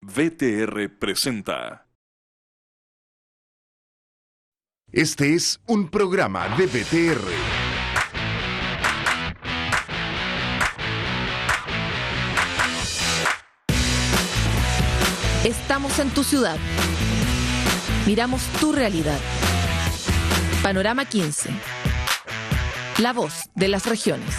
VTR presenta. Este es un programa de VTR. Estamos en tu ciudad. Miramos tu realidad. Panorama 15. La voz de las regiones.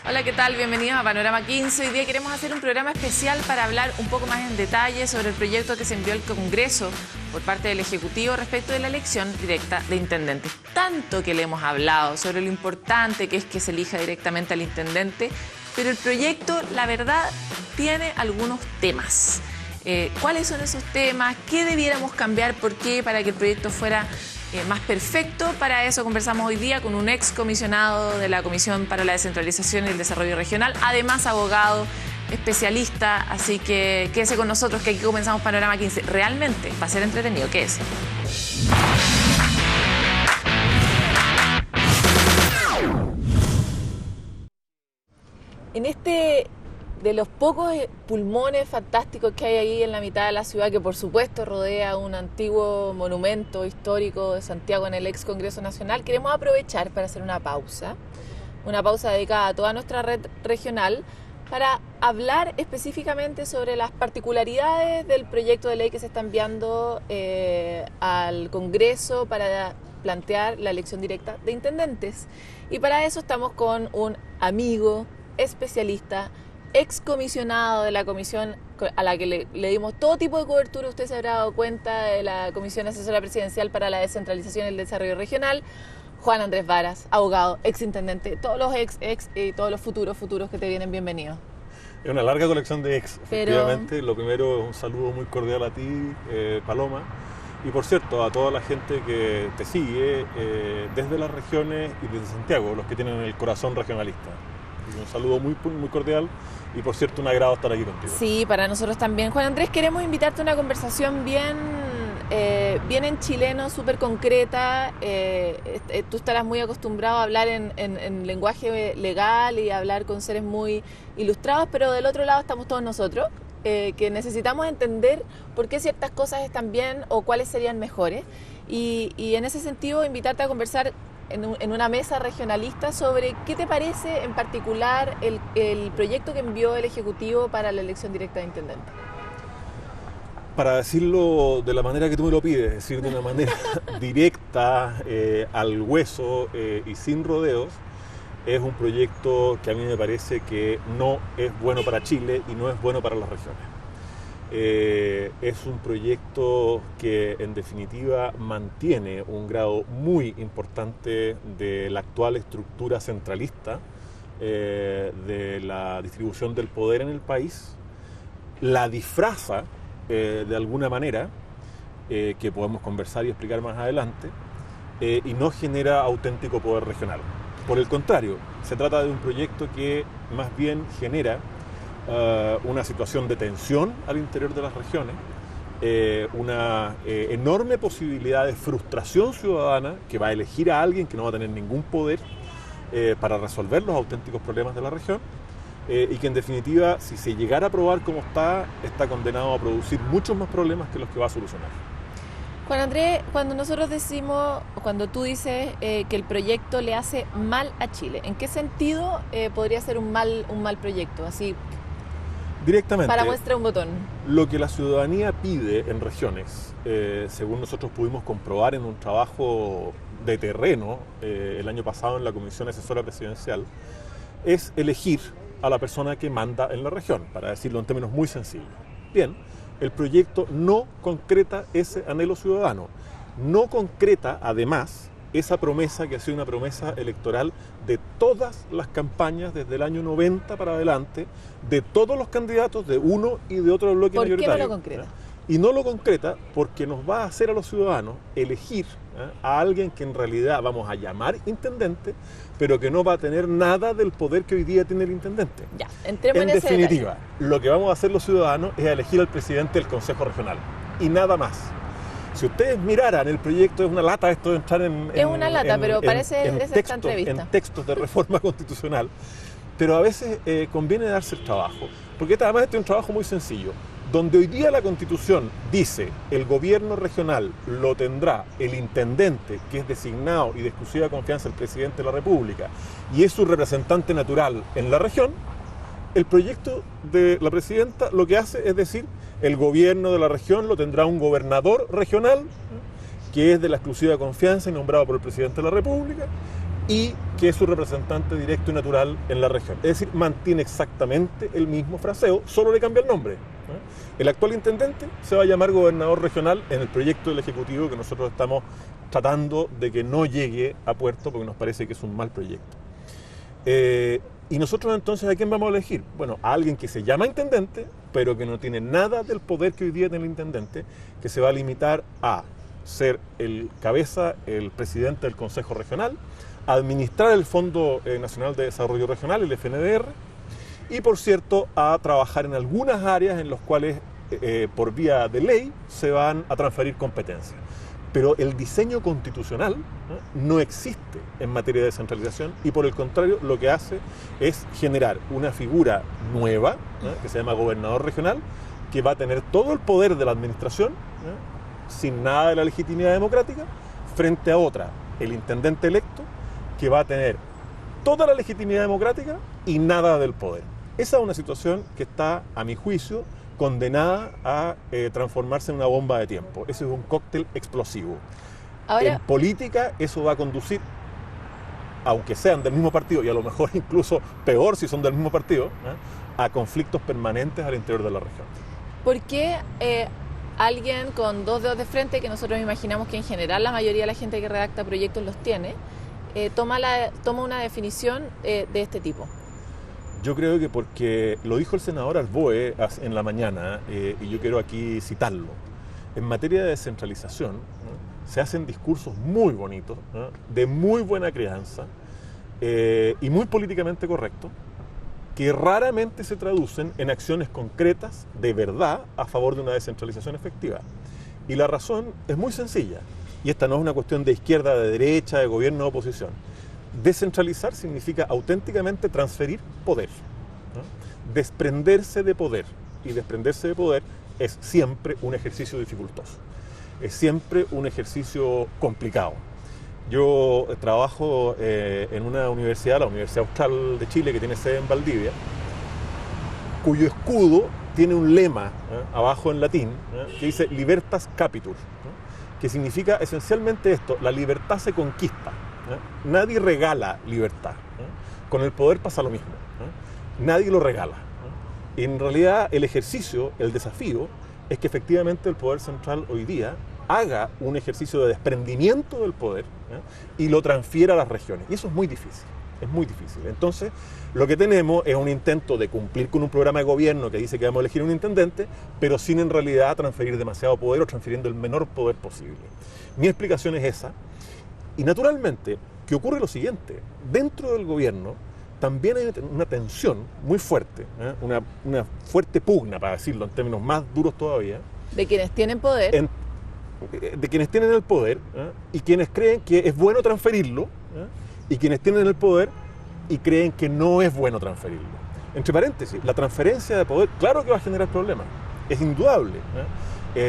Hola, ¿qué tal? Bienvenidos a Panorama 15. Hoy día queremos hacer un programa especial para hablar un poco más en detalle sobre el proyecto que se envió al Congreso por parte del Ejecutivo respecto de la elección directa de intendentes. Tanto que le hemos hablado sobre lo importante que es que se elija directamente al intendente, pero el proyecto, la verdad, tiene algunos temas. ¿Cuáles son esos temas? ¿Qué debiéramos cambiar? ¿Por qué? Para que el proyecto fuera más perfecto. Para eso conversamos hoy día con un ex comisionado de la Comisión para la Descentralización y el Desarrollo Regional, además abogado, especialista, así que quédese con nosotros que aquí comenzamos Panorama 15. Realmente va a ser entretenido, quédese. En este de los pocos pulmones fantásticos que hay ahí en la mitad de la ciudad, que por supuesto rodea un antiguo monumento histórico de Santiago en el ex Congreso Nacional, queremos aprovechar para hacer una pausa dedicada a toda nuestra red regional para hablar específicamente sobre las particularidades del proyecto de ley que se está enviando al Congreso para plantear la elección directa de intendentes. Y para eso estamos con un amigo, especialista, excomisionado de la comisión a la que le dimos todo tipo de cobertura. Usted se habrá dado cuenta, de la Comisión Asesora Presidencial para la Descentralización y el Desarrollo Regional, Juan Andrés Varas, abogado, exintendente, todos los ex y todos los futuros que te vienen, bienvenidos. Es una larga colección de ex, efectivamente. Lo primero, un saludo muy cordial a ti, Paloma, y por cierto, a toda la gente que te sigue desde las regiones y desde Santiago, los que tienen el corazón regionalista. Un saludo muy cordial y, por cierto, un agrado estar aquí contigo. Sí, para nosotros también. Juan Andrés, queremos invitarte a una conversación bien en chileno, súper concreta. Tú estarás muy acostumbrado a hablar en lenguaje legal y a hablar con seres muy ilustrados, pero del otro lado estamos todos nosotros, que necesitamos entender por qué ciertas cosas están bien o cuáles serían mejores. Y en ese sentido, invitarte a conversar en una mesa regionalista sobre qué te parece en particular el proyecto que envió el Ejecutivo para la elección directa de intendente. Para decirlo de la manera que tú me lo pides, es decir, de una manera directa, al hueso y sin rodeos, es un proyecto que a mí me parece que no es bueno para Chile y no es bueno para las regiones. Es un proyecto que en definitiva mantiene un grado muy importante de la actual estructura centralista de la distribución del poder en el país, la disfraza de alguna manera, que podemos conversar y explicar más adelante, y no genera auténtico poder regional. Por el contrario, se trata de un proyecto que más bien genera una situación de tensión al interior de las regiones, una enorme posibilidad de frustración ciudadana que va a elegir a alguien que no va a tener ningún poder para resolver los auténticos problemas de la región, y que en definitiva, si se llegara a aprobar como está condenado a producir muchos más problemas que los que va a solucionar. Juan Andrés, cuando tú dices que el proyecto le hace mal a Chile, ¿en qué sentido podría ser un mal proyecto? Así, directamente, para muestra un botón. Lo que la ciudadanía pide en regiones, según nosotros pudimos comprobar en un trabajo de terreno el año pasado en la Comisión Asesora Presidencial, es elegir a la persona que manda en la región, para decirlo en términos muy sencillos. Bien, el proyecto no concreta ese anhelo ciudadano, no concreta además esa promesa que ha sido una promesa electoral de todas las campañas desde el año 90 para adelante, de todos los candidatos de uno y de otro bloque mayoritario. ¿Por qué no lo concreta? Y no lo concreta porque nos va a hacer a los ciudadanos elegir a alguien que en realidad vamos a llamar intendente, pero que no va a tener nada del poder que hoy día tiene el intendente. Ya, entremos en definitiva, lo que vamos a hacer los ciudadanos es elegir al presidente del Consejo Regional y nada más. Si ustedes miraran el proyecto, es una lata esto de entrar es una lata, pero parece esta entrevista. En textos de reforma constitucional. Pero a veces conviene darse el trabajo, porque además este es un trabajo muy sencillo. Donde hoy día la Constitución dice el gobierno regional lo tendrá el intendente, que es designado y de exclusiva confianza el presidente de la República, y es su representante natural en la región, el proyecto de la presidenta lo que hace es decir, el gobierno de la región lo tendrá un gobernador regional, que es de la exclusiva confianza y nombrado por el presidente de la República, y que es su representante directo y natural en la región. Es decir, mantiene exactamente el mismo fraseo, solo le cambia el nombre. El actual intendente se va a llamar gobernador regional en el proyecto del Ejecutivo que nosotros estamos tratando de que no llegue a puerto porque nos parece que es un mal proyecto. Y nosotros entonces, ¿a quién vamos a elegir? Bueno, a alguien que se llama intendente, pero que no tiene nada del poder que hoy día tiene el intendente, que se va a limitar a ser el cabeza, el presidente del Consejo Regional, administrar el Fondo Nacional de Desarrollo Regional, el FNDR, y por cierto a trabajar en algunas áreas en las cuales por vía de ley se van a transferir competencias. Pero el diseño constitucional no existe en materia de descentralización y por el contrario lo que hace es generar una figura nueva que se llama gobernador regional, que va a tener todo el poder de la administración sin nada de la legitimidad democrática, frente a otra, el intendente electo, que va a tener toda la legitimidad democrática y nada del poder. Esa es una situación que está, a mi juicio, condenada a transformarse en una bomba de tiempo. Ese es un cóctel explosivo. Ahora, en política eso va a conducir, aunque sean del mismo partido, y a lo mejor incluso peor si son del mismo partido, a conflictos permanentes al interior de la región. ¿Por qué alguien con dos dedos de frente, que nosotros imaginamos que en general la mayoría de la gente que redacta proyectos los tiene, toma una definición de este tipo? Yo creo que porque lo dijo el senador Arboe en la mañana, y yo quiero aquí citarlo. En materia de descentralización, se hacen discursos muy bonitos, de muy buena crianza y muy políticamente correctos, que raramente se traducen en acciones concretas de verdad a favor de una descentralización efectiva. Y la razón es muy sencilla, y esta no es una cuestión de izquierda, de derecha, de gobierno o oposición. Descentralizar significa auténticamente transferir poder, desprenderse de poder, y desprenderse de poder es siempre un ejercicio dificultoso, es siempre un ejercicio complicado. Yo trabajo en una universidad, la Universidad Austral de Chile, que tiene sede en Valdivia, cuyo escudo tiene un lema abajo en latín que dice Libertas Capitur, que significa esencialmente esto: la libertad se conquista. Nadie regala libertad. Con el poder pasa lo mismo. Nadie lo regala. En realidad el ejercicio, el desafío, es que efectivamente el poder central hoy día haga un ejercicio de desprendimiento del poder y lo transfiera a las regiones. Y eso es muy difícil. Es muy difícil. Entonces, lo que tenemos es un intento de cumplir con un programa de gobierno que dice que vamos a elegir un intendente, pero sin en realidad transferir demasiado poder o transfiriendo el menor poder posible. Mi explicación es esa. Y naturalmente, que ocurre lo siguiente: dentro del gobierno también hay una tensión muy fuerte, una fuerte pugna, para decirlo en términos más duros todavía. De quienes tienen poder. De quienes tienen el poder y quienes creen que es bueno transferirlo, y quienes tienen el poder y creen que no es bueno transferirlo. Entre paréntesis, la transferencia de poder, claro que va a generar problemas, es indudable.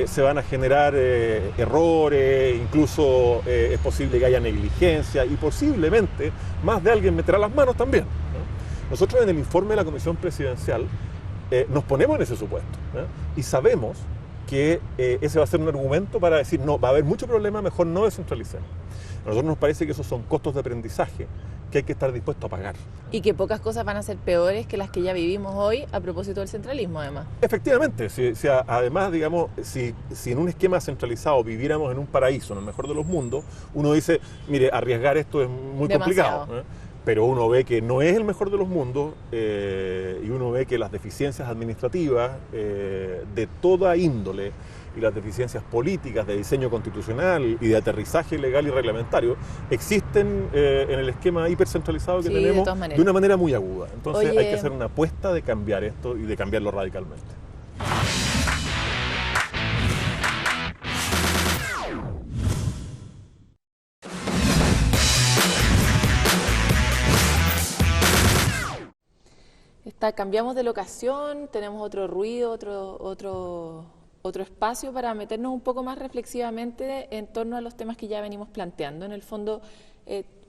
Se van a generar errores, incluso es posible que haya negligencia y posiblemente más de alguien meterá las manos también. Nosotros en el informe de la Comisión Presidencial nos ponemos en ese supuesto y sabemos que ese va a ser un argumento para decir no, va a haber mucho problema, mejor no descentralicemos. A nosotros nos parece que esos son costos de aprendizaje que hay que estar dispuesto a pagar. Y que pocas cosas van a ser peores que las que ya vivimos hoy a propósito del centralismo, además. Efectivamente, además, digamos, si en un esquema centralizado viviéramos en un paraíso, en el mejor de los mundos, uno dice, mire, arriesgar esto es muy complicado. Pero uno ve que no es el mejor de los mundos y uno ve que las deficiencias administrativas de toda índole y las deficiencias políticas de diseño constitucional y de aterrizaje legal y reglamentario existen en el esquema hipercentralizado que tenemos de una manera muy aguda. Entonces hay que hacer una apuesta de cambiar esto y de cambiarlo radicalmente. cambiamos de locación, tenemos otro ruido, otro espacio para meternos un poco más reflexivamente en torno a los temas que ya venimos planteando. En el fondo,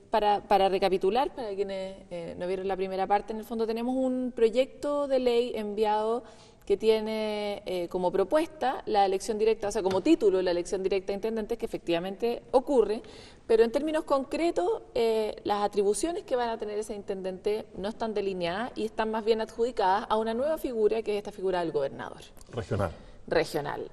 para recapitular, para quienes no vieron la primera parte, en el fondo tenemos un proyecto de ley enviado que tiene como propuesta la elección directa, o sea, como título la elección directa de intendentes, que efectivamente ocurre, pero en términos concretos las atribuciones que van a tener ese intendente no están delineadas y están más bien adjudicadas a una nueva figura, que es esta figura del gobernador. Regional,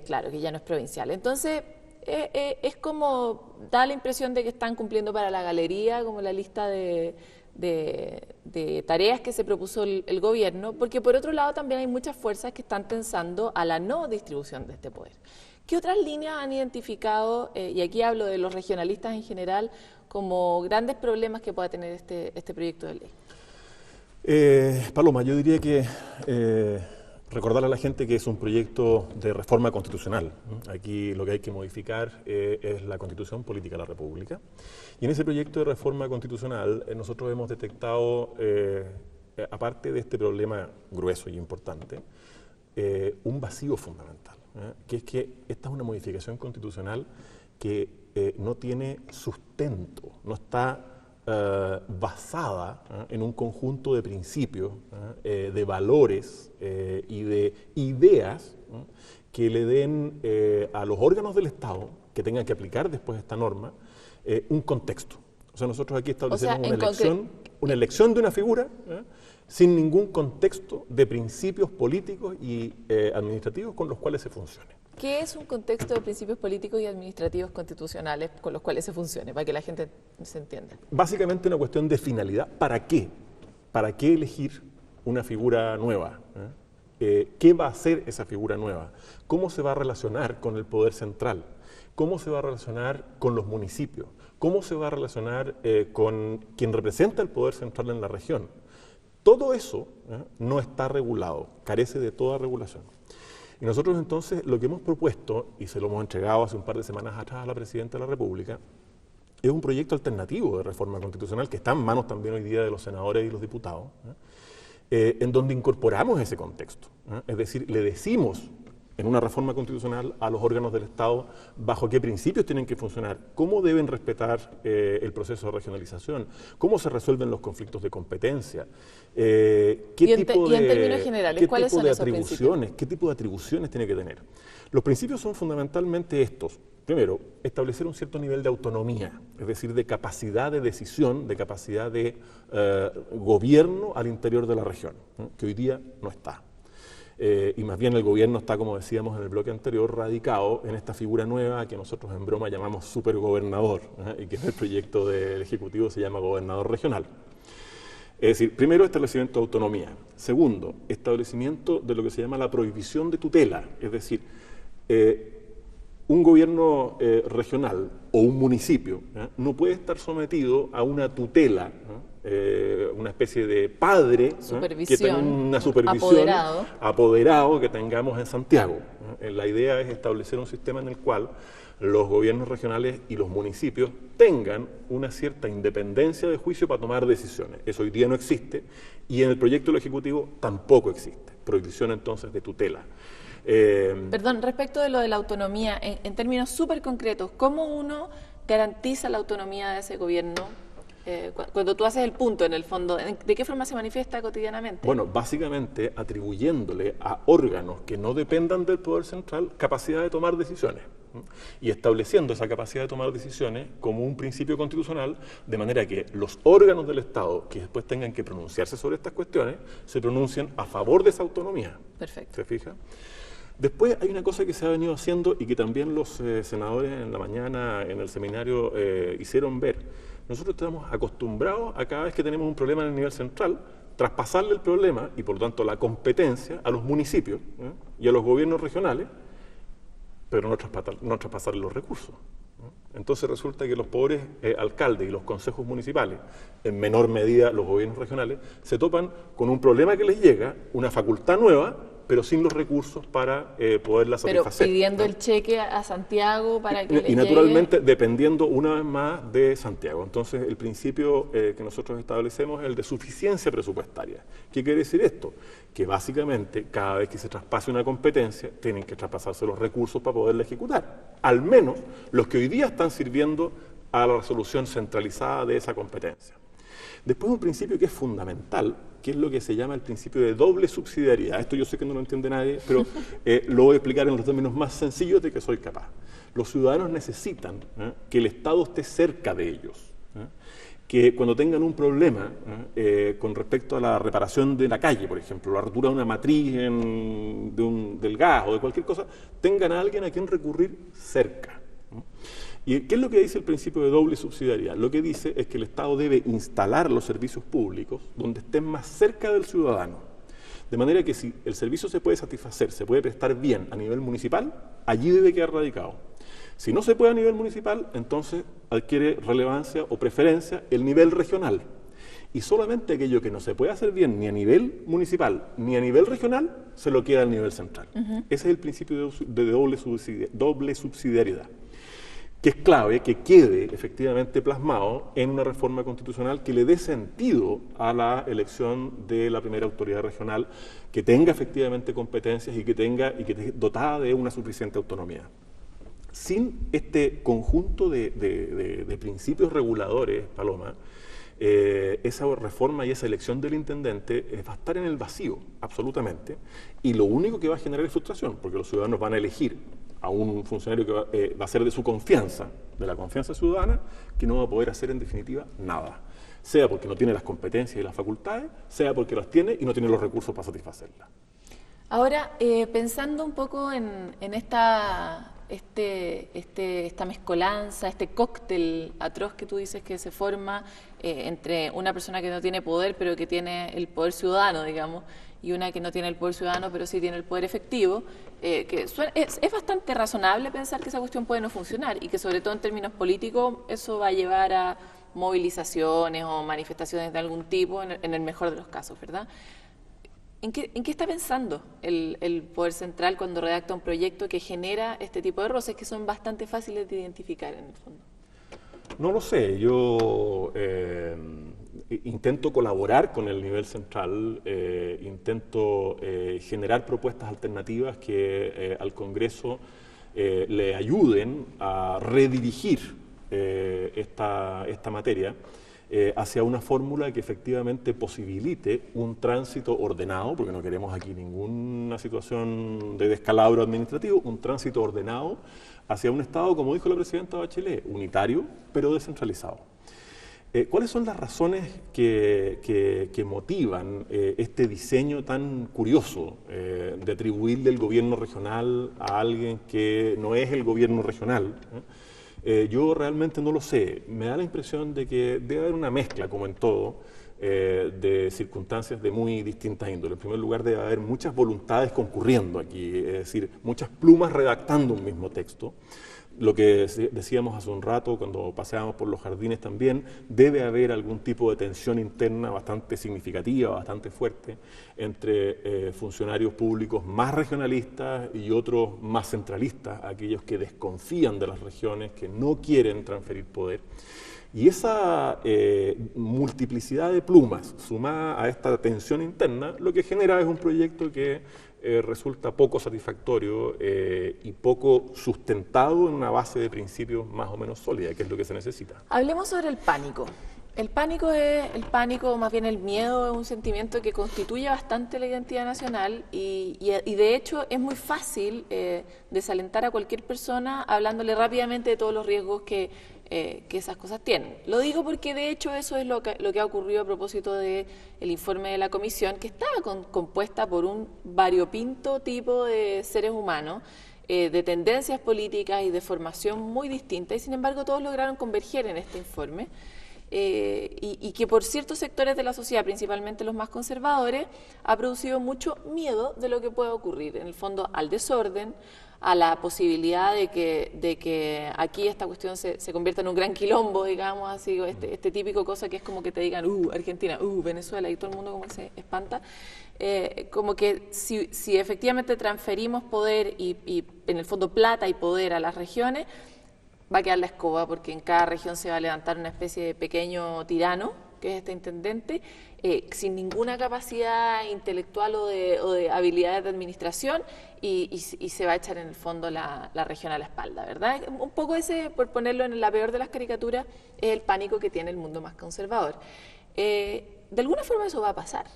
claro, que ya no es provincial. Entonces, es como, da la impresión de que están cumpliendo para la galería, como la lista de tareas que se propuso el gobierno, porque por otro lado también hay muchas fuerzas que están tensando a la no distribución de este poder. ¿Qué otras líneas han identificado, y aquí hablo de los regionalistas en general, como grandes problemas que pueda tener este proyecto de ley? Paloma, yo diría que recordarle a la gente que es un proyecto de reforma constitucional. Aquí lo que hay que modificar es la Constitución Política de la República. Y en ese proyecto de reforma constitucional nosotros hemos detectado, aparte de este problema grueso y importante, un vacío fundamental, que es que esta es una modificación constitucional que no tiene sustento, no está basada en un conjunto de principios, de valores y de ideas que le den a los órganos del Estado que tengan que aplicar después esta norma un contexto. O sea, nosotros aquí establecemos una elección de una figura sin ningún contexto de principios políticos y administrativos con los cuales se funcione. ¿Qué es un contexto de principios políticos y administrativos constitucionales con los cuales se funcione, para que la gente se entienda? Básicamente una cuestión de finalidad. ¿Para qué? ¿Para qué elegir una figura nueva? ¿Qué va a hacer esa figura nueva? ¿Cómo se va a relacionar con el poder central? ¿Cómo se va a relacionar con los municipios? ¿Cómo se va a relacionar con quien representa el poder central en la región? Todo eso no está regulado, carece de toda regulación. Y nosotros entonces lo que hemos propuesto, y se lo hemos entregado hace un par de semanas atrás a la Presidenta de la República, es un proyecto alternativo de reforma constitucional que está en manos también hoy día de los senadores y los diputados, en donde incorporamos ese contexto. Es decir, le decimos en una reforma constitucional a los órganos del Estado bajo qué principios tienen que funcionar, cómo deben respetar el proceso de regionalización, cómo se resuelven los conflictos de competencia, qué tipo de atribuciones tiene que tener. Los principios son fundamentalmente estos. Primero, establecer un cierto nivel de autonomía, es decir, de capacidad de decisión, de capacidad de gobierno al interior de la región, que hoy día no está. Y más bien el gobierno está, como decíamos en el bloque anterior, radicado en esta figura nueva que nosotros en broma llamamos supergobernador, y que en el proyecto del Ejecutivo se llama gobernador regional. Es decir, primero, establecimiento de autonomía. Segundo, establecimiento de lo que se llama la prohibición de tutela, es decir, un gobierno regional o un municipio no puede estar sometido a una tutela, una especie de padre, que tenga una supervisión apoderado que tengamos en Santiago. La idea es establecer un sistema en el cual los gobiernos regionales y los municipios tengan una cierta independencia de juicio para tomar decisiones. Eso hoy día no existe y en el proyecto del Ejecutivo tampoco existe. Prohibición entonces de tutela. Perdón, respecto de lo de la autonomía, en términos súper concretos, ¿cómo uno garantiza la autonomía de ese gobierno? Cuando tú haces el punto, en el fondo, ¿de qué forma se manifiesta cotidianamente? Bueno, básicamente atribuyéndole a órganos que no dependan del poder central capacidad de tomar decisiones y estableciendo esa capacidad de tomar decisiones como un principio constitucional, de manera que los órganos del Estado que después tengan que pronunciarse sobre estas cuestiones se pronuncien a favor de esa autonomía. Perfecto. ¿Se fija? Después hay una cosa que se ha venido haciendo y que también los senadores en la mañana en el seminario hicieron ver. Nosotros estamos acostumbrados a cada vez que tenemos un problema en el nivel central, traspasarle el problema y por lo tanto la competencia a los municipios y a los gobiernos regionales, pero no traspasarle los recursos. Entonces resulta que los pobres alcaldes y los consejos municipales, en menor medida los gobiernos regionales, se topan con un problema que les llega, una facultad nueva, pero sin los recursos para poderla Pero satisfacer. pidiendo el cheque a Santiago para que Y naturalmente dependiendo una vez más de Santiago. Entonces el principio que nosotros establecemos es el de suficiencia presupuestaria. ¿Qué quiere decir esto? Que básicamente cada vez que se traspase una competencia tienen que traspasarse los recursos para poderla ejecutar. Al menos los que hoy día están sirviendo a la resolución centralizada de esa competencia. Después un principio que es fundamental, que es lo que se llama el principio de doble subsidiariedad. Esto yo sé que no lo entiende nadie, pero lo voy a explicar en los términos más sencillos de que soy capaz. Los ciudadanos necesitan que el Estado esté cerca de ellos, que cuando tengan un problema con respecto a la reparación de la calle, por ejemplo, la rotura de una matriz del gas o de cualquier cosa, tengan a alguien a quien recurrir cerca. ¿Y qué es lo que dice el principio de doble subsidiariedad? Lo que dice es que el Estado debe instalar los servicios públicos donde estén más cerca del ciudadano. De manera que si el servicio se puede satisfacer, se puede prestar bien a nivel municipal, allí debe quedar radicado. Si no se puede a nivel municipal, entonces adquiere relevancia o preferencia el nivel regional. Y solamente aquello que no se puede hacer bien ni a nivel municipal ni a nivel regional, se lo queda al nivel central. Ese es el principio de doble subsidiariedad, que es clave que quede efectivamente plasmado en una reforma constitucional que le dé sentido a la elección de la primera autoridad regional, que tenga efectivamente competencias y que esté dotada de una suficiente autonomía. Sin este conjunto de principios reguladores, Paloma, esa reforma y esa elección del intendente va a estar en el vacío, absolutamente, y lo único que va a generar es frustración, porque los ciudadanos van a elegir a un funcionario que va a ser de su confianza, de la confianza ciudadana, que no va a poder hacer en definitiva nada. Sea porque no tiene las competencias y las facultades, sea porque las tiene y no tiene los recursos para satisfacerlas. Ahora, pensando un poco en esta mezcolanza, este cóctel atroz que tú dices que se forma entre una persona que no tiene poder, pero que tiene el poder ciudadano, digamos, y una que no tiene el poder ciudadano, pero sí tiene el poder efectivo, es bastante razonable pensar que esa cuestión puede no funcionar y que sobre todo en términos políticos eso va a llevar a movilizaciones o manifestaciones de algún tipo, en el mejor de los casos, ¿verdad? ¿En qué está pensando el Poder Central cuando redacta un proyecto que genera este tipo de roces que son bastante fáciles de identificar en el fondo? No lo sé, yo intento colaborar con el nivel central, intento generar propuestas alternativas que al Congreso le ayuden a redirigir esta materia hacia una fórmula que efectivamente posibilite un tránsito ordenado, porque no queremos aquí ninguna situación de descalabro administrativo, un tránsito ordenado hacia un Estado, como dijo la presidenta Bachelet, unitario, pero descentralizado. ¿Cuáles son las razones que motivan este diseño tan curioso de atribuirle el gobierno regional a alguien que no es el gobierno regional? Yo realmente no lo sé. Me da la impresión de que debe haber una mezcla, como en todo, de circunstancias de muy distintas índoles. En primer lugar, debe haber muchas voluntades concurriendo aquí, es decir, muchas plumas redactando un mismo texto. Lo que decíamos hace un rato, cuando paseábamos por los jardines también, debe haber algún tipo de tensión interna bastante significativa, bastante fuerte, entre funcionarios públicos más regionalistas y otros más centralistas, aquellos que desconfían de las regiones, que no quieren transferir poder. Y esa multiplicidad de plumas, sumada a esta tensión interna, lo que genera es un proyecto que resulta poco satisfactorio y poco sustentado en una base de principios más o menos sólida, que es lo que se necesita. Hablemos sobre el pánico. El pánico, más bien el miedo, es un sentimiento que constituye bastante la identidad nacional y de hecho es muy fácil desalentar a cualquier persona hablándole rápidamente de todos los riesgos que esas cosas tienen. Lo digo porque de hecho eso es lo que ha ocurrido a propósito del informe de la comisión, que estaba compuesta por un variopinto tipo de seres humanos, de tendencias políticas y de formación muy distintas, y sin embargo todos lograron converger en este informe. y que por ciertos sectores de la sociedad, principalmente los más conservadores, ha producido mucho miedo de lo que puede ocurrir, en el fondo al desorden, a la posibilidad de que aquí esta cuestión se convierta en un gran quilombo, digamos así, este típico cosa que es como que te digan, Argentina, Venezuela, y todo el mundo como que se espanta. Como que si efectivamente transferimos poder y en el fondo plata y poder a las regiones, va a quedar la escoba, porque en cada región se va a levantar una especie de pequeño tirano, que es este intendente, sin ninguna capacidad intelectual o de habilidades de administración, y se va a echar en el fondo la región a la espalda, ¿verdad? Un poco ese, por ponerlo en la peor de las caricaturas, es el pánico que tiene el mundo más conservador. De alguna forma eso va a pasar.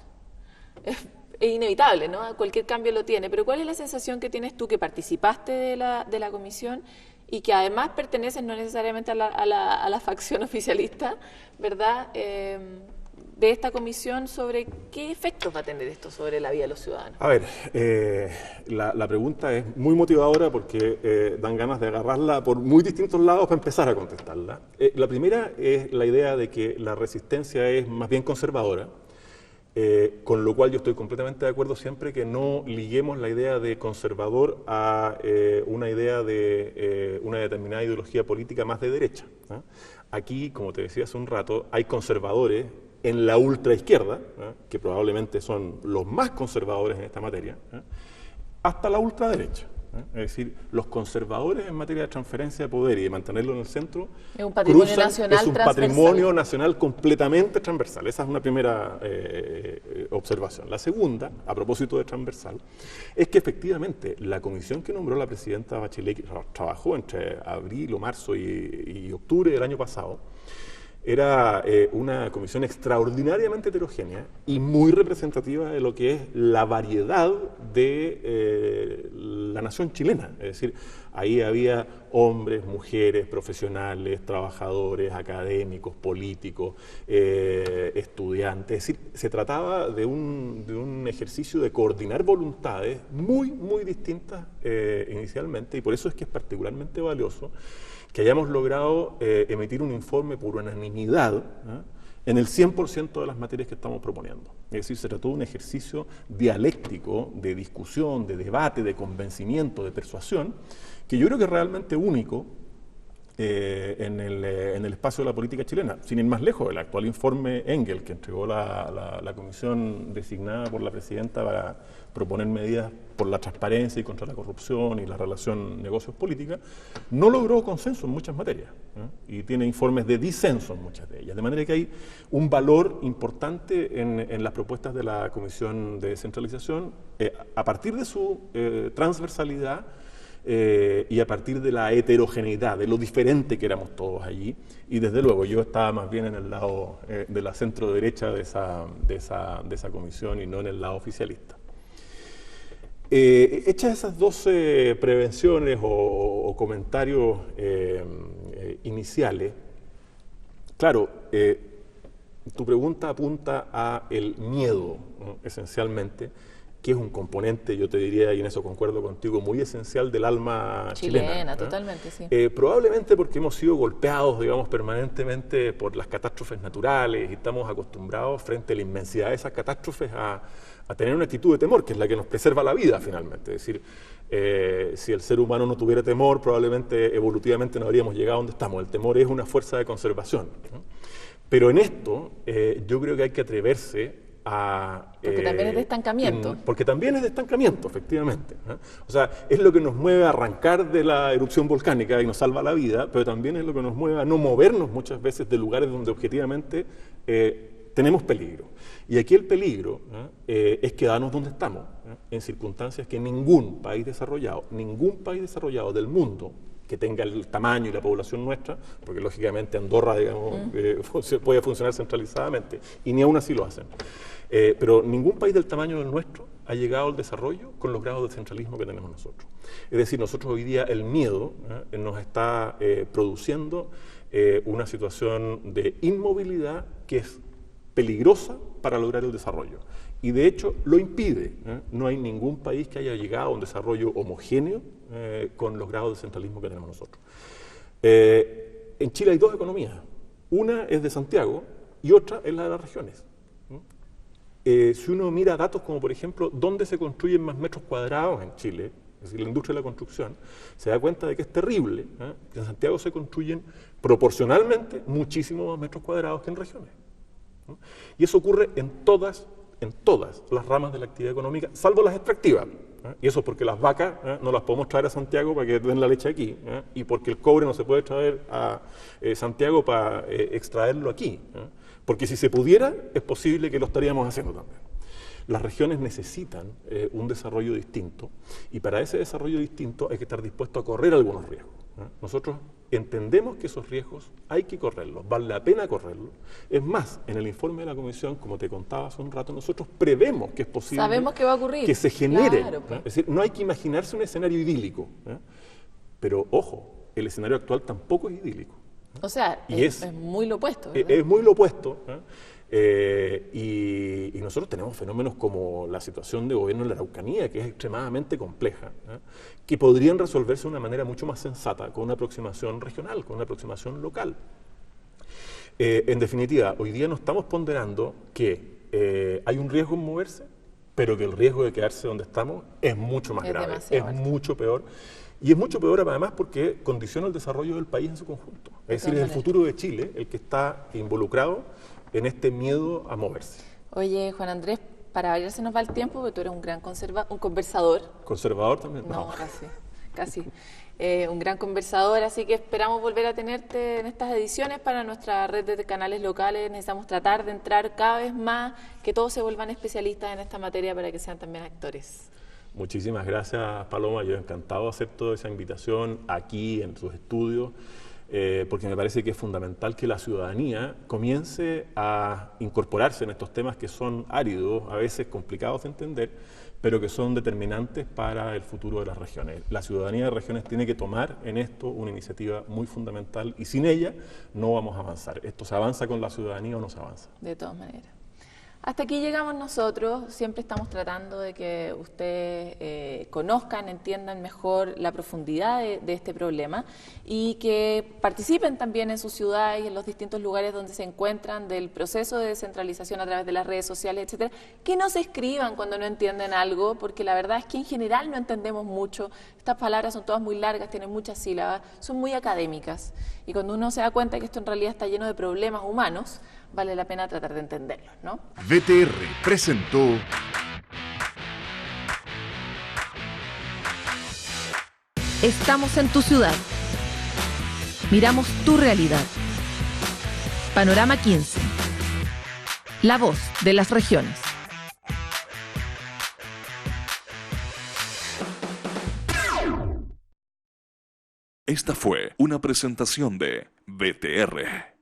Es inevitable, ¿no? Cualquier cambio lo tiene, pero ¿cuál es la sensación que tienes tú, que participaste de la comisión y que además perteneces no necesariamente a la facción oficialista, ¿verdad?, de esta comisión, sobre qué efectos va a tener esto sobre la vida de los ciudadanos? A ver, la pregunta es muy motivadora porque dan ganas de agarrarla por muy distintos lados para empezar a contestarla. La primera es la idea de que la resistencia es más bien conservadora, con lo cual yo estoy completamente de acuerdo siempre que no liguemos la idea de conservador a una idea de una determinada ideología política más de derecha, ¿no? Aquí, como te decía hace un rato, hay conservadores en la ultraizquierda, que probablemente son los más conservadores en esta materia, hasta la ultraderecha. Es decir, los conservadores en materia de transferencia de poder y de mantenerlo en el centro es un patrimonio nacional es un patrimonio nacional completamente transversal. Esa es una primera observación. La segunda, a propósito de transversal, es que efectivamente la comisión que nombró la presidenta Bachelet, que trabajó entre abril o marzo y octubre del año pasado, era una comisión extraordinariamente heterogénea y muy representativa de lo que es la variedad de la nación chilena. Es decir, ahí había hombres, mujeres, profesionales, trabajadores, académicos, políticos, estudiantes. Es decir, se trataba de un ejercicio de coordinar voluntades muy, muy distintas inicialmente, y por eso es que es particularmente valioso que hayamos logrado emitir un informe por unanimidad en el 100% de las materias que estamos proponiendo. Es decir, se trató de un ejercicio dialéctico, de discusión, de debate, de convencimiento, de persuasión, que yo creo que es realmente único en el espacio de la política chilena. Sin ir más lejos, el actual informe Engel, que entregó la comisión designada por la presidenta para proponer medidas por la transparencia y contra la corrupción y la relación negocios-política, no logró consenso en muchas materias, y tiene informes de disenso en muchas de ellas. De manera que hay un valor importante en las propuestas de la Comisión de Descentralización a partir de su transversalidad y a partir de la heterogeneidad, de lo diferente que éramos todos allí. Y desde luego yo estaba más bien en el lado de la centro-derecha de esa comisión y no en el lado oficialista. Hechas esas dos prevenciones o comentarios iniciales, claro, tu pregunta apunta a el miedo, ¿no?, esencialmente, que es un componente, yo te diría, y en eso concuerdo contigo, muy esencial del alma chilena. Totalmente, sí. Probablemente porque hemos sido golpeados, digamos, permanentemente por las catástrofes naturales y estamos acostumbrados frente a la inmensidad de esas catástrofes a tener una actitud de temor, que es la que nos preserva la vida finalmente. Es decir, si el ser humano no tuviera temor, probablemente evolutivamente no habríamos llegado a donde estamos. El temor es una fuerza de conservación, ¿no? Pero en esto yo creo que hay que atreverse porque también es de estancamiento. Porque también es de estancamiento, efectivamente, ¿no? O sea, es lo que nos mueve a arrancar de la erupción volcánica y nos salva la vida, pero también es lo que nos mueve a no movernos muchas veces de lugares donde objetivamente tenemos peligro. Y aquí el peligro, ¿no?, es quedarnos donde estamos, ¿no?, en circunstancias que ningún país desarrollado del mundo que tenga el tamaño y la población nuestra, porque lógicamente Andorra, digamos, puede funcionar centralizadamente, y ni aún así lo hacen. Pero ningún país del tamaño del nuestro ha llegado al desarrollo con los grados de centralismo que tenemos nosotros. Es decir, nosotros hoy día el miedo nos está produciendo una situación de inmovilidad que es peligrosa para lograr el desarrollo. Y de hecho lo impide. No hay ningún país que haya llegado a un desarrollo homogéneo con los grados de centralismo que tenemos nosotros. En Chile hay dos economías. Una es de Santiago y otra es la de las regiones. Si uno mira datos como, por ejemplo, dónde se construyen más metros cuadrados en Chile, es decir, la industria de la construcción, se da cuenta de que es terrible, que en Santiago se construyen proporcionalmente muchísimos más metros cuadrados que en regiones. Y eso ocurre en todas las ramas de la actividad económica, salvo las extractivas. Y eso es porque las vacas no las podemos traer a Santiago para que den la leche aquí, y porque el cobre no se puede traer a Santiago para extraerlo aquí. Porque si se pudiera, es posible que lo estaríamos haciendo también. Las regiones necesitan un desarrollo distinto, y para ese desarrollo distinto hay que estar dispuesto a correr algunos riesgos. Nosotros entendemos que esos riesgos hay que correrlos, vale la pena correrlos. Es más, en el informe de la Comisión, como te contaba hace un rato, nosotros prevemos que es posible. Sabemos que va a ocurrir. Que se genere. Claro, pues. Es decir, no hay que imaginarse un escenario idílico. Pero, ojo, el escenario actual tampoco es idílico. O sea, es muy lo opuesto, ¿verdad? Es muy lo opuesto. Y nosotros tenemos fenómenos como la situación de gobierno en la Araucanía, que es extremadamente compleja, que podrían resolverse de una manera mucho más sensata, con una aproximación regional, con una aproximación local. En definitiva, hoy día no estamos ponderando que hay un riesgo en moverse, pero que el riesgo de quedarse donde estamos es mucho más grave, es mucho peor. Y es mucho peor además porque condiciona el desarrollo del país en su conjunto. Es decir, es el futuro de Chile el que está involucrado en este miedo a moverse. Oye, Juan Andrés, para variar se nos va el tiempo, porque tú eres un gran conversador. ¿Conservador también? No, casi. Un gran conversador, así que esperamos volver a tenerte en estas ediciones para nuestra red de canales locales. Necesitamos tratar de entrar cada vez más, que todos se vuelvan especialistas en esta materia para que sean también actores. Muchísimas gracias, Paloma. Yo encantado acepto esa invitación aquí en sus estudios, porque me parece que es fundamental que la ciudadanía comience a incorporarse en estos temas que son áridos, a veces complicados de entender, pero que son determinantes para el futuro de las regiones. La ciudadanía de regiones tiene que tomar en esto una iniciativa muy fundamental, y sin ella no vamos a avanzar. Esto se avanza con la ciudadanía o no se avanza. De todas maneras. Hasta aquí llegamos nosotros. Siempre estamos tratando de que ustedes conozcan, entiendan mejor la profundidad de este problema, y que participen también en su ciudad y en los distintos lugares donde se encuentran del proceso de descentralización a través de las redes sociales, etcétera. Que nos escriban cuando no entienden algo, porque la verdad es que en general no entendemos mucho. Estas palabras son todas muy largas, tienen muchas sílabas, son muy académicas, y cuando uno se da cuenta que esto en realidad está lleno de problemas humanos, vale la pena tratar de entenderlos, ¿no? VTR presentó Estamos en tu ciudad. Miramos tu realidad. Panorama 15. La voz de las regiones. Esta fue una presentación de VTR.